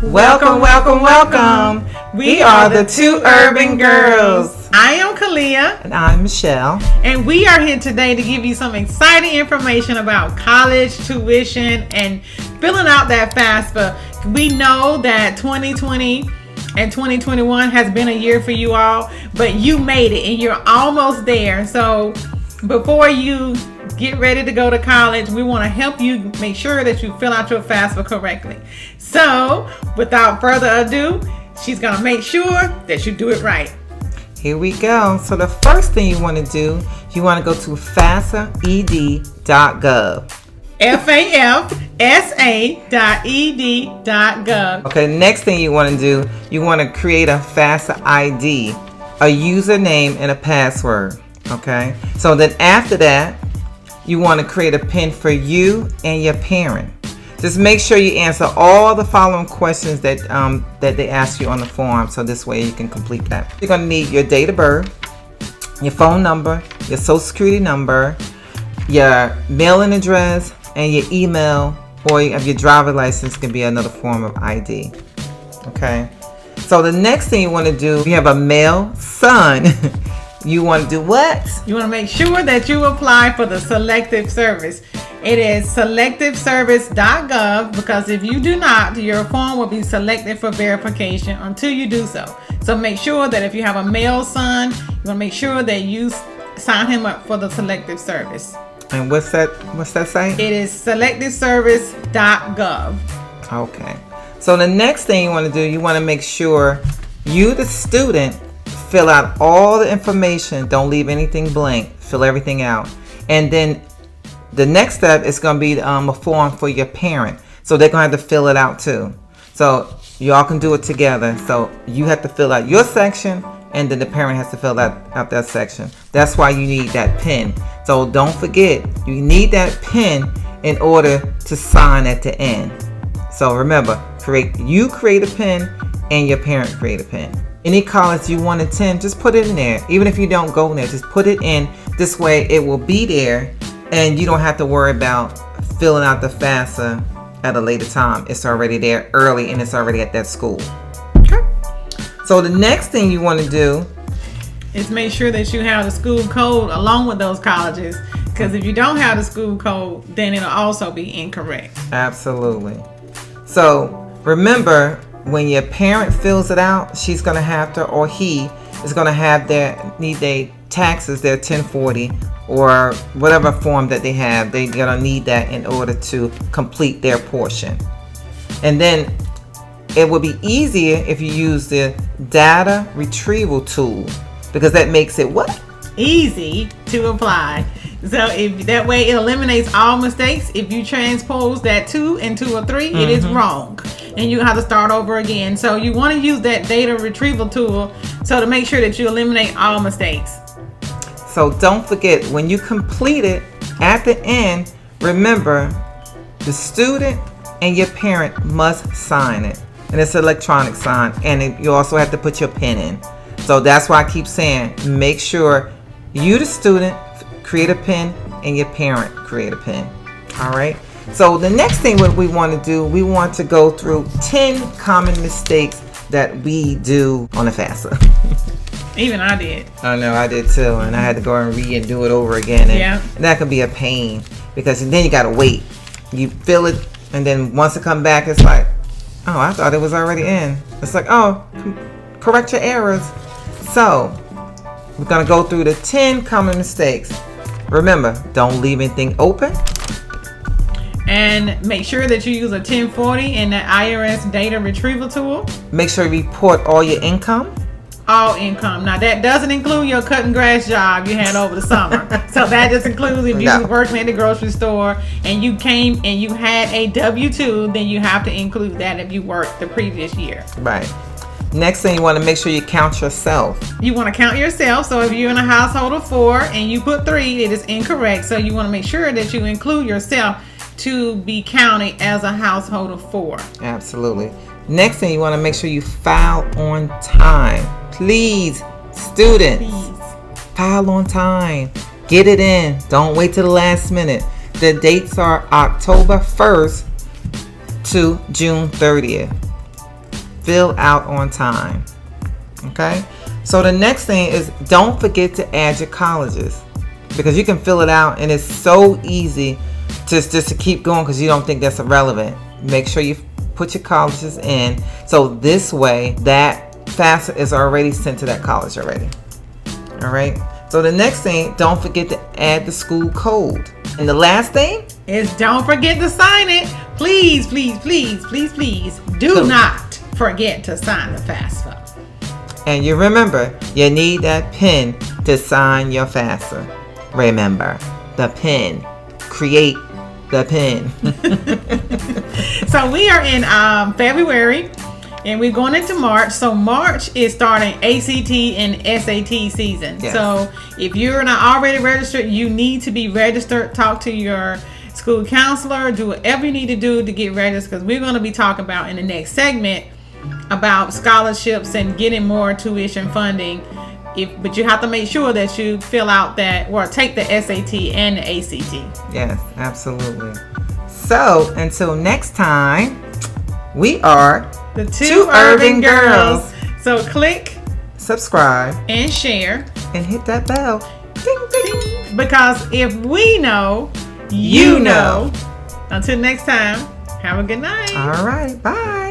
Welcome, welcome, welcome. We are the two urban girls. I am Kalia. And I'm Michelle. And we are here today to give you some exciting information about college tuition and filling out that FAFSA. We know that 2020 and 2021 has been a year for you all, but you made it and you're almost there. So before you get ready to go to college, we want to help you make sure that you fill out your FAFSA correctly. So without further ado, she's going to make sure that you do it right. Here we go. So the first thing you want to do, you want to go to FAFSA.ed.gov. FAFSA.ed.gov. Okay, next thing you want to do, you want to create a FAFSA ID, a username and a password. Okay, so then after that, you want to create a PIN for you and your parent. Just make sure you answer all the following questions that they ask you on the form, so this way you can complete that. You're going to need your date of birth, your phone number, your social security number, your mailing address, and your email, or your driver's license can be another form of ID. Okay, so the next thing you want to do, you have a male son. You want to do what? You want to make sure that you apply for the selective service. It is selectiveservice.gov, because if you do not, your form will be selected for verification until you do so. So make sure that if you have a male son, you want to make sure that you sign him up for the selective service. And what's that site? It is selectiveservice.gov. Okay. So the next thing you want to do, you want to make sure you, the student, fill out all the information. Don't leave anything blank. Fill everything out. And then the next step is going to be a form for your parent. So they're going to have to fill it out too. So y'all can do it together. So you have to fill out your section, and then the parent has to fill out that section. That's why you need that PIN. So don't forget, you need that PIN in order to sign at the end. So remember, create a PIN and your parent create a PIN. Any college you want to attend, just put it in there. Even if you don't go there, just put it in. This way it will be there, and you don't have to worry about filling out the FAFSA at a later time. It's already there early, and it's already at that school. Okay. So the next thing you want to do is make sure that you have the school code along with those colleges, because if you don't have the school code, then it'll also be incorrect. Absolutely. So remember, when your parent fills it out, she's going to have to, or he is going to need their taxes, their 1040 or whatever form that they have. They're going to need that in order to complete their portion. And then it will be easier if you use the data retrieval tool, because that makes it what? Easy to apply. So if that way it eliminates all mistakes. If you transpose that 2 into a 3, it is wrong, and you have to start over again. So you want to use that data retrieval tool so to make sure that you eliminate all mistakes. So don't forget, when you complete it, at the end, remember, the student and your parent must sign it, and it's an electronic sign, and you also have to put your PIN in. So that's why I keep saying, make sure you, the student, create a PIN, and your parent create a PIN. All right. So the next thing what we want to do, we want to go through 10 common mistakes that we do on the FAFSA. Even I did. I know, I did too, and I had to go and read and do it over again. And that can be a pain, because then you got to wait. You fill it, and then once it come back, it's like, oh, I thought it was already in. It's like, oh, correct your errors. So we're going to go through the 10 common mistakes. Remember, don't leave anything open. And make sure that you use a 1040 and the IRS data retrieval tool. Make sure you report all your income. All income. Now that doesn't include your cutting grass job you had over the summer. So that just includes if you was working at the grocery store and you came and you had a W-2, then you have to include that if you worked the previous year. Right. Next thing, you want to make sure you count yourself. You want to count yourself. So if you're in a household of 4 and you put 3, it is incorrect. So you want to make sure that you include yourself to be counted as a household of 4. Absolutely. Next thing, you want to make sure you file on time. Please, students, file on time. Get it in. Don't wait till the last minute. The dates are October 1st to June 30th. fill out on time. Okay? So the next thing is, don't forget to add your colleges, because you can fill it out and it's so easy just to keep going because you don't think that's irrelevant. Make sure you put your colleges in, so this way that FAFSA is already sent to that college already. All right? So the next thing, don't forget to add the school code. And the last thing is, don't forget to sign it. Please, please, please, please, please do not forget to sign the FAFSA. And you remember, you need that pen to sign your FAFSA. Remember, the pen. Create the pen. So we are in February, and we're going into March. So March is starting ACT and SAT season. Yes. So if you're not already registered, you need to be registered. Talk to your school counselor. Do whatever you need to do to get registered, because we're going to be talking about in the next segment about scholarships and getting more tuition funding. But you have to make sure that you fill out that, or take the SAT and the ACT. Yes, absolutely. So until next time, we are the two urban girls. So click, subscribe, and share, and hit that bell. Ding, ding. Because if we know, you know. Until next time, have a good night. All right, bye.